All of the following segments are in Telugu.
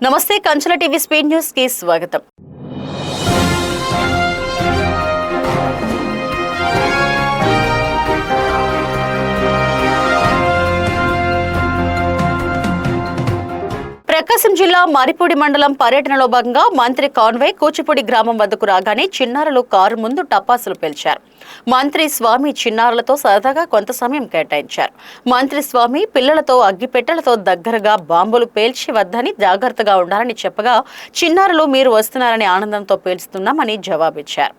నమస్తే కంచల టీవీ స్పీడ్ న్యూస్ కి స్వాగతం. ప్రకాశం జిల్లా మరిపూడి మండలం పర్యటనలో భాగంగా మంత్రి కాన్వే కూచిపూడి గ్రామం వద్దకు రాగానే చిన్నారులు కారు ముందు టపాసులు పేల్చారు. మంత్రి స్వామి చిన్నారులతో సరదాగా కొంత సమయం కేటాయించారు. మంత్రి స్వామి పిల్లలతో అగ్గిపెట్టెలతో దగ్గరగా బాంబులు పేల్చి వద్దని జాగ్రత్తగా ఉండాలని చెప్పగా చిన్నారులు మీరు వస్తున్నారని ఆనందంతో పేల్చుతున్నామని జవాబిచ్చారు.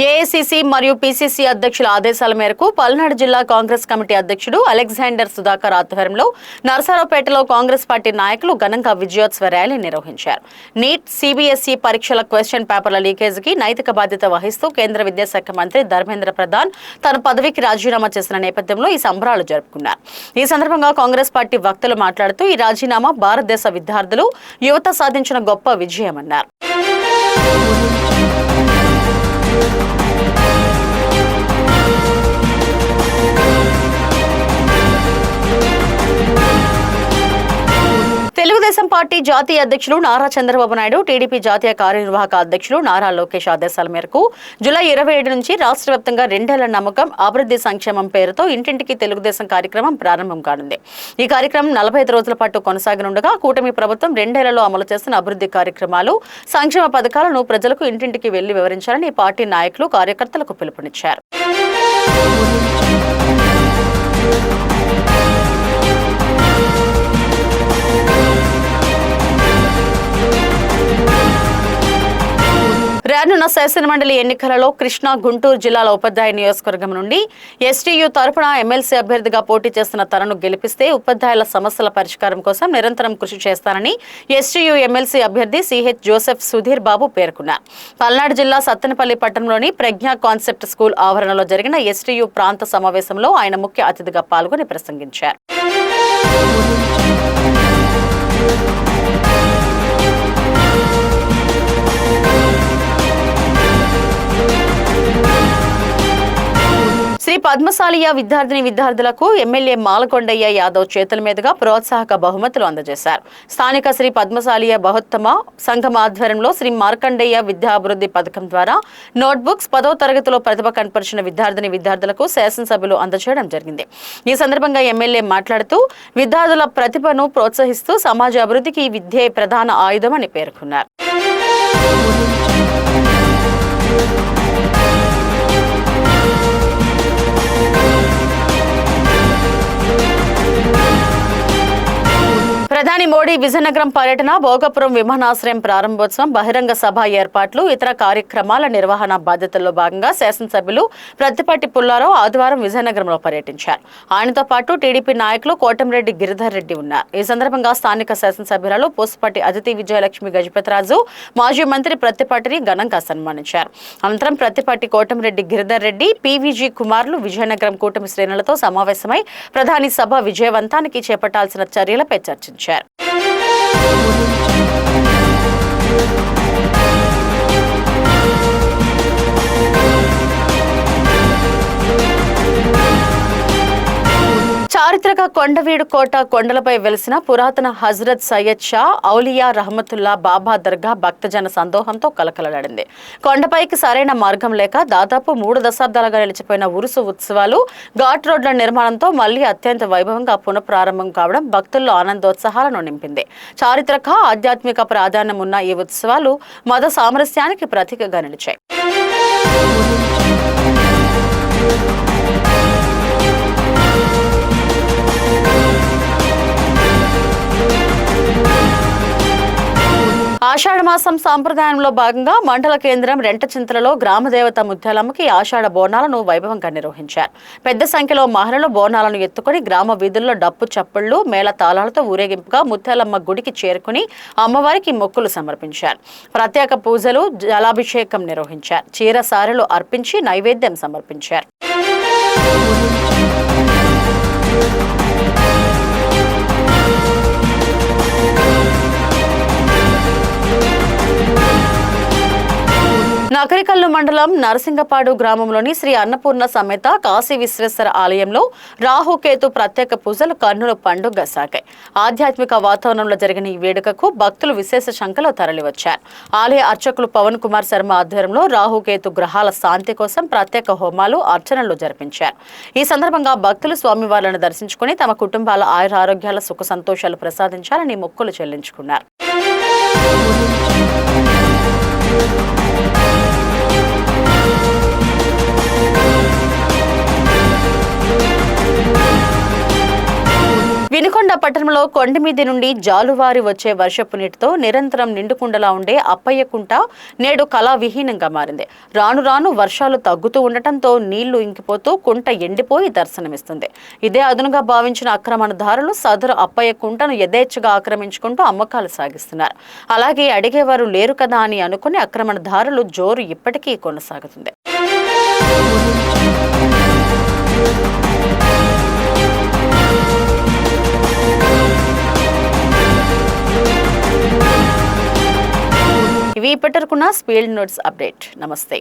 ఏఐసీసీ మరియు పీసీసీ అధ్యక్షుల ఆదేశాల మేరకు పల్నాడు జిల్లా కాంగ్రెస్ కమిటీ అధ్యక్షుడు అలెగ్జాండర్ సుధాకర్ ఆధ్వర్యంలో నరసరావుపేటలో కాంగ్రెస్ పార్టీ నాయకులు ఘనంగా విజయోత్సవ ర్యాలీ నిర్వహించారు. నీట్, సిబిఎస్ఈ పరీక్షల క్వశ్చన్ పేపర్ల లీకేజీకి నైతిక బాధ్యత వహిస్తూ కేంద్ర విద్యాశాఖ మంత్రి ధర్మేంద్ర ప్రధాన్ తన పదవికి రాజీనామా చేసిన నేపథ్యంలో ఈ సంబరాలు జరుపుకున్నారు. ఈ సందర్భంగా కాంగ్రెస్ పార్టీ వక్తలు మాట్లాడుతూ ఈ రాజీనామా భారతదేశ విద్యార్థులు, యువత సాధించిన గొప్ప విజయమన్నారు. తెలుగుదేశం పార్టీ జాతీయ అధ్యక్షులు నారా చంద్రబాబు నాయుడు, టీడీపీ జాతీయ కార్యనిర్వాహక అధ్యక్షులు నారా లోకేష్ ఆదేశాల మేరకు జూలై 27 నుంచి రాష్ట్ర వ్యాప్తంగా 2 ఏళ్ల నమ్మకం, అభివృద్ధి, సంక్షేమం పేరుతో ఇంటింటికి తెలుగుదేశం కార్యక్రమం ప్రారంభం కానుంది. ఈ కార్యక్రమం 45 రోజుల పాటు కొనసాగనుండగా కూటమి ప్రభుత్వం 2 ఏళ్లలో అమలు చేస్తున్న అభివృద్ధి కార్యక్రమాలు, సంక్షేమ పథకాలను ప్రజలకు ఇంటింటికి వెళ్లి వివరించాలని పార్టీ నాయకులు, కార్యకర్తలకు పిలుపునిచ్చారు. రానున్న శాసనమండలి ఎన్నికలలో కృష్ణా, గుంటూరు జిల్లాల ఉపాధ్యాయ నియోజకవర్గం నుండి ఎస్టీయూ తరపున ఎమ్మెల్సీ అభ్యర్థిగా పోటీ చేస్తున్న తనను గెలిపిస్తే ఉపాధ్యాయుల సమస్యల పరిష్కారం కోసం నిరంతరం కృషి చేస్తానని ఎస్టీయూ ఎమ్మెల్సీ అభ్యర్థి సిహెచ్ జోసెఫ్ సుధీర్ బాబు పేర్కొన్నారు. పల్నాడు జిల్లా సత్తెనపల్లి పట్టణంలోని ప్రజ్ఞా కాన్సెప్ట్ స్కూల్ ఆవరణలో జరిగిన ఎస్టీయూ ప్రాంత సమావేశంలో ఆయన ముఖ్య అతిథిగా పాల్గొని ప్రసంగించారు. శ్రీ పద్మశాలియ విద్యార్థులకు ఎమ్మెల్యే మాలకొండయ్య యాదవ్ చేతుల మీదుగా ప్రోత్సాహక బహుమతులు అందజేశారు. స్థానిక శ్రీ పద్మశాలియ బహుత్తమ సంఘం ఆధ్వర్యంలో శ్రీ మార్కండయ్య విద్యాభివృద్ధి పథకం ద్వారా నోట్బుక్స్ 10వ తరగతిలో ప్రతిభ కనపరిచిన విద్యార్థులకు శాసనసభ్యులు అందజేయడం జరిగింది. ఈ సందర్భంగా ఎమ్మెల్యే మాట్లాడుతూ విద్యార్థుల ప్రతిభను ప్రోత్సహిస్తూ సమాజ అభివృద్ధికి విద్యే ప్రధాన ఆయుధమని పేర్కొన్నారు. ప్రధాని మోడీ విజయనగరం పర్యటన, భోగపురం విమానాశ్రయం ప్రారంభోత్సవం, బహిరంగ సభ ఏర్పాట్లు, ఇతర కార్యక్రమాల నిర్వహణ బాధ్యతల్లో భాగంగా శాసనసభ్యులు ప్రత్తిపాటి పుల్లారావు ఆదివారం విజయనగరంలో పర్యటించారు. ఆయనతో పాటు టీడీపీ నాయకులు కోటంరెడ్డి గిరిధర్ రెడ్డి ఉన్నారు. ఈ సందర్భంగా స్థానిక శాసనసభ్యురాలు పూసపాటి అదితి విజయలక్ష్మి గజపతిరాజు, మాజీ మంత్రి ప్రత్తిపాటిని ఘనంగా సన్మానించారు. అనంతరం ప్రత్తిపాటి కోటంరెడ్డి గిరిధర్ రెడ్డి, పీవీజీ కుమార్లు విజయనగరం కూటమి శ్రేణులతో సమావేశమై ప్రధాని సభ విజయవంతానికి చేపట్టాల్సిన చర్యలపై చర్చించారు. చారిత్రక కొండవీడు కోట కొండలపై వెలిసిన పురాతన హజరత్ సయ్యద్ షా ఔలియా రహమతుల్లా బాబా దర్గా భక్తజన సందోహంతో కలకలలాడింది. కొండపైకి సరైన మార్గం లేక దాదాపు 3 దశాబ్దాలుగా నిలిచిపోయిన ఉరుసు ఉత్సవాలు, ఘాట్ రోడ్ల నిర్మాణంతో మళ్లీ అత్యంత వైభవంగా పునఃప్రారంభం కావడం భక్తుల్లో ఆనందోత్సాహాలను నింపింది. చారిత్రక, ఆధ్యాత్మిక ప్రాధాన్యం ఉన్న ఈ ఉత్సవాలు మత సామరస్యానికి ప్రతీకగా నిలిచాయి. ఆషాఢమాసం సాంప్రదాయంలో భాగంగా మండల కేంద్రం రెంటచింతలలో గ్రామదేవత ముత్యాలమ్మకి ఆషాఢ బోనాలను వైభవంగా నిర్వహించారు. పెద్ద సంఖ్యలో మహిళలు బోనాలను ఎత్తుకుని గ్రామ వీధుల్లో డప్పు చప్పుళ్లు, మేళ తాళాలతో ఊరేగింపుగా ముత్యాలమ్మ గుడికి చేరుకుని అమ్మవారికి మొక్కులు సమర్పించారు. ప్రత్యేక పూజలు, జలాభిషేకం నిర్వహించారు. చీర సారెలు అర్పించి నైవేద్యం సమర్పించారు. నకరికల్లు మండలం నరసింగపాడు గ్రామంలోని శ్రీ అన్నపూర్ణ సమేత కాశీ విశ్వేశ్వర ఆలయంలో రాహుకేతు ప్రత్యేక పూజలు కన్నుల పండుగ సాగాయి. ఆధ్యాత్మిక వాతావరణంలో జరిగిన ఈ వేడుకకు భక్తులు విశేష సంఖ్యలో తరలివచ్చారు. ఆలయ అర్చకులు పవన్ కుమార్ శర్మ ఆధ్వర్యంలో రాహుకేతు గ్రహాల శాంతి కోసం ప్రత్యేక హోమాలు, అర్చనలు జరిపించారు. ఈ సందర్భంగా భక్తులు స్వామివార్లను దర్శించుకుని తమ కుటుంబాల ఆయురారోగ్యాల సుఖ సంతోషాలు ప్రసాదించాలని మొక్కులు చెల్లించుకున్నారు. వినుకొండ పట్టణంలో కొండమీది నుండి జాలువారి వచ్చే వర్షపు నీటితో నిరంతరం నిండుకుండలా ఉండే అప్పయ్యకుంట నేడు కళావిహీనంగా మారింది. రాను రాను వర్షాలు తగ్గుతూ ఉండటంతో నీళ్లు ఇంకిపోతూ కుంట ఎండిపోయి దర్శనమిస్తుంది. ఇదే అదునుగా భావించిన ఆక్రమణదారులు సదరు అప్పయ్యకుంటను యథేచ్ఛగా ఆక్రమించుకుంటూ అమ్మకాలు సాగిస్తున్నారు. అలాగే అడిగేవారు లేరు కదా అని అనుకుని ఆక్రమణదారులు జోరు ఇప్పటికీ కొనసాగుతుంది. ఇవి ఇప్పటివరకున్న స్పీడ్ నోట్స్ అప్డేట్. నమస్తే.